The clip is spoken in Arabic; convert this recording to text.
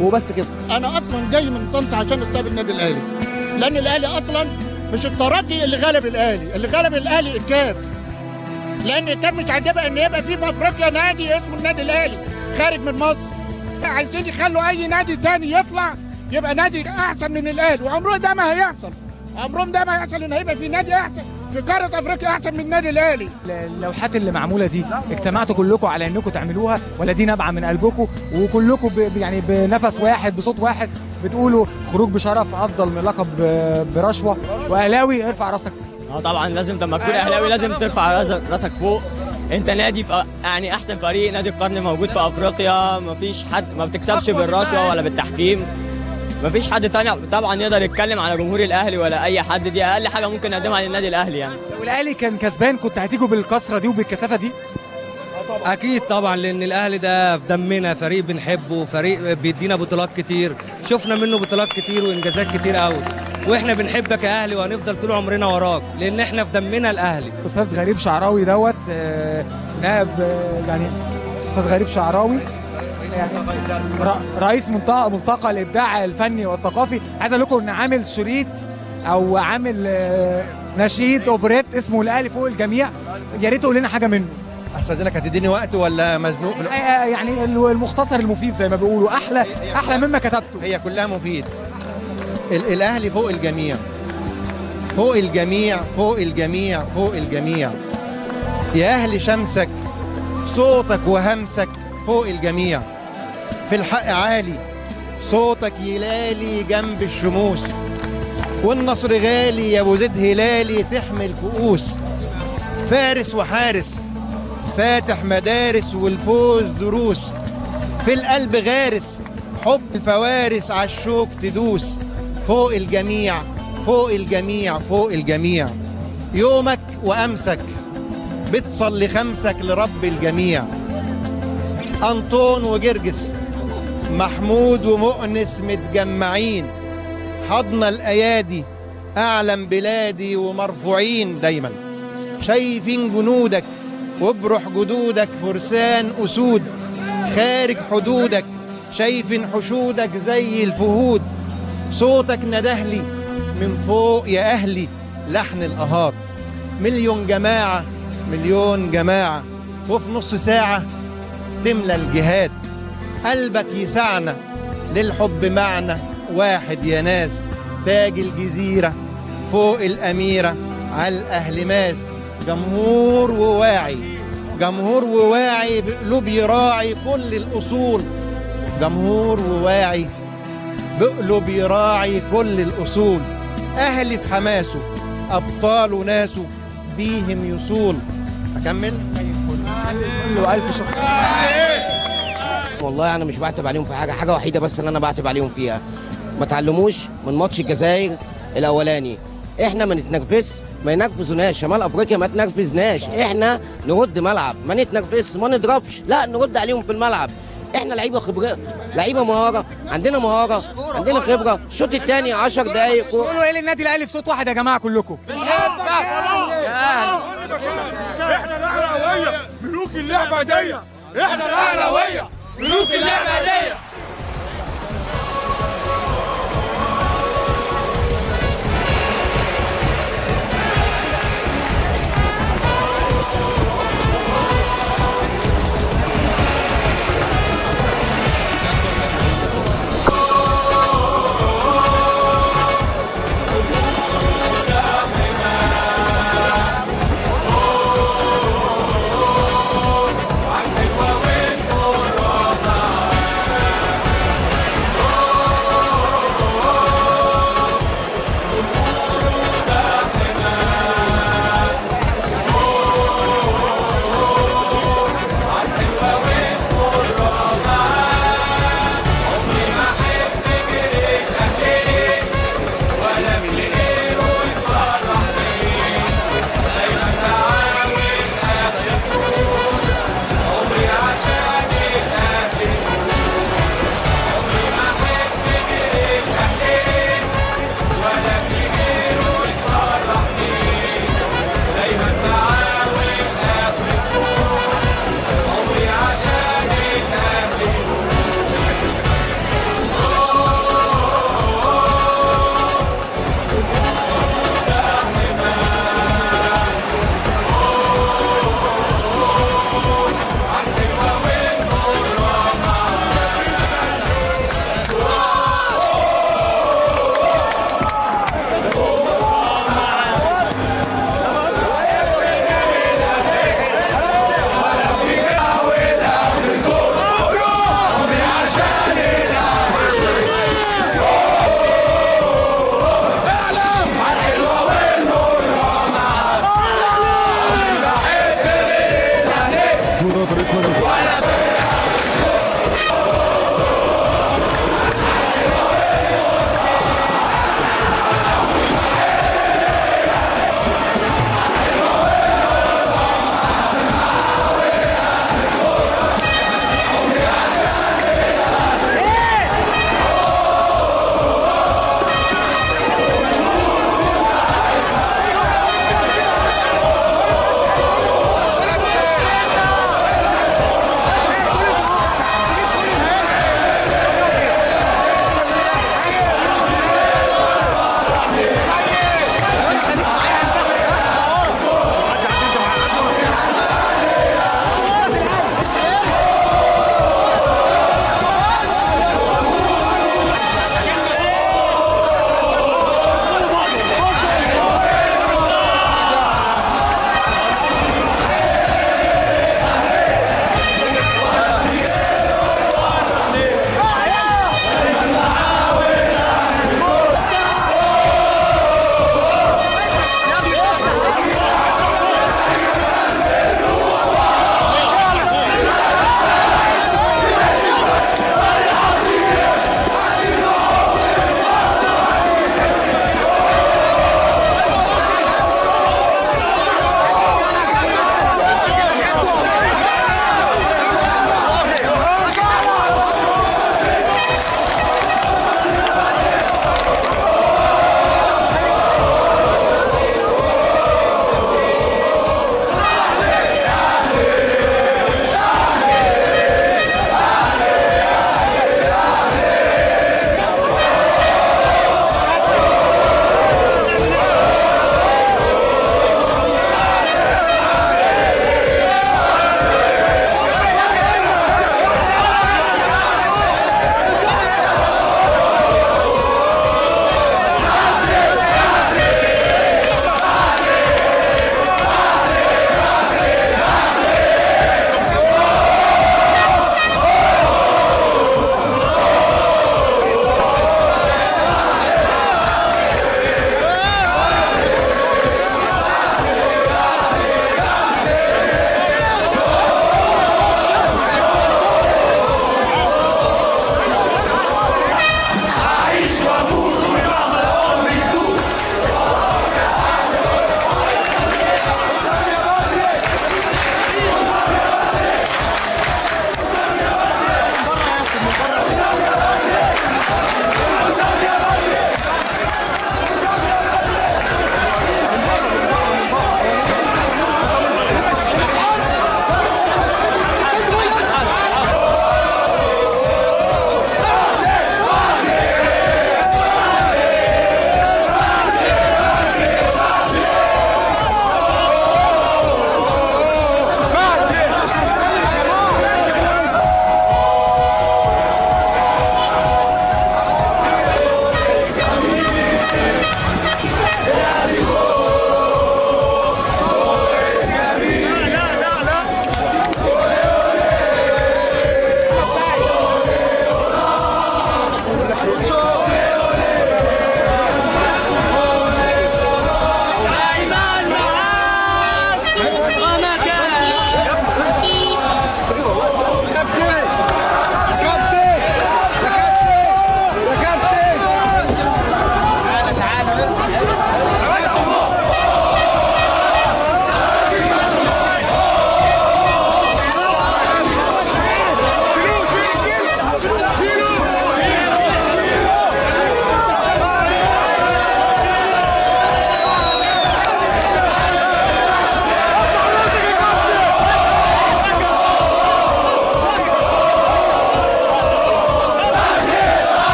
وبس كده. انا اصلا جاي من طنطا عشان استقبل النادي الاهلي، لان الاهلي اصلا مش الترجي اللي غلب الاهلي، اللي غلب الاهلي الكاف، لان الكاف مش عاجبها ان يبقى في افريقيا نادي اسمه النادي الاهلي خارج من مصر. عايزين يخلوا اي نادي تاني يطلع يبقى نادي احسن من الاهلي، وعمره ده ما هيحصل، عمرهم ده ما هيحصل ان هيبقى في نادي احسن في قاره افريقيا احسن من النادي الاهلي. اللوحات اللي معموله دي اجتمعتوا كلكم على انكم تعملوها، ولا دي نابعه من قلبكم وكلكم يعني بنفس واحد بصوت واحد بتقولوا خروج بشرف افضل من لقب برشوه، واهلاوي ارفع راسك؟ طبعا لازم لما تكون اهلاوي لازم ترفع راسك فوق. انت نادي يعني احسن فريق، نادي القرن موجود في افريقيا، مفيش حد ما بتكسبش بالرشوه ولا بالتحكيم. مفيش حد تاني طبعا يقدر يتكلم على جمهور الاهلي ولا اي حد، دي اقل حاجه ممكن نقدمها للنادي الاهلي يعني. والاهلي كان كسبان كنت هتيجوا بالكسره دي وبالكثافه دي؟ اكيد طبعا، لان الاهلي ده في دمنا، فريق بنحبه، فريق بيدينا بطولات كتير، شفنا منه بطولات كتير وانجازات كتير قوي، واحنا بنحبك يا اهلي وهنفضل طول عمرنا وراك، لان احنا في دمنا الاهلي. استاذ غريب شعراوي دوت نائب يعني استاذ غريب شعراوي يعني رئيس ملتقى الابداع الفني والثقافي. عايز اقول لكم ان عامل شريط او عامل نشيد اوبريت اسمه الاهلي فوق الجميع، يا ريت تقول لنا حاجه منه. استاذنك هتديني وقت ولا مزنوق في الوقت؟ يعني المختصر المفيد زي ما بيقولوا، احلى مما كتبته. هي كلها مفيد. الاهلي فوق الجميع، فوق الجميع، فوق الجميع، فوق الجميع. يا اهل شمسك صوتك وهمسك فوق الجميع. في الحق عالي صوتك يلالي جنب الشموس، والنصر غالي يا ابو زيد هلالي تحمل كؤوس. فارس وحارس فاتح مدارس والفوز دروس، في القلب غارس حب الفوارس عالشوك تدوس. فوق الجميع، فوق الجميع، فوق الجميع. يومك وأمسك بتصلي خمسك لرب الجميع. أنطون وجرجس محمود ومؤنس متجمعين، حضن الأيادي أعلم بلادي ومرفوعين دايما. شايفين جنودك وبروح جدودك فرسان أسود، خارج حدودك شايفين حشودك زي الفهود. صوتك ندهلي من فوق يا أهلي لحن الأهات. مليون جماعة مليون جماعة وفي نص ساعة تملى الجهاد. قلبك يسعنا للحب معنا واحد يا ناس. تاج الجزيرة فوق الأميرة على الأهل ماس. جمهور وواعي، جمهور وواعي بقلوب يراعي كل الأصول. جمهور وواعي بقلوب يراعي كل الأصول. أهلي في حماسه أبطال وناسه بيهم يصول. أكمل؟ ألف شكر. والله أنا مش بعتب عليهم في حاجة وحيدة بس اللي أنا بعتب عليهم فيها، ما تعلموش من ماتش الجزائر الأولاني. احنا ما نتنرفزش، ما ينرفزوناش. شمال افريقيا ما تنرفزناش، احنا نرد ملعب، ما نتنرفزش، ما نضربش، لا نرد عليهم في الملعب. احنا لعيبه خبره، لعيبه مهاره، عندنا مهاره، عندنا خبره. الشوط الثاني 10 دقائق قولوا ايه للنادي الاهلي في صوت واحد يا جماعه كلكم. احنا الاهلاويه ملوك اللعبه دي، احنا الاهلاويه ملوك اللعبه دي.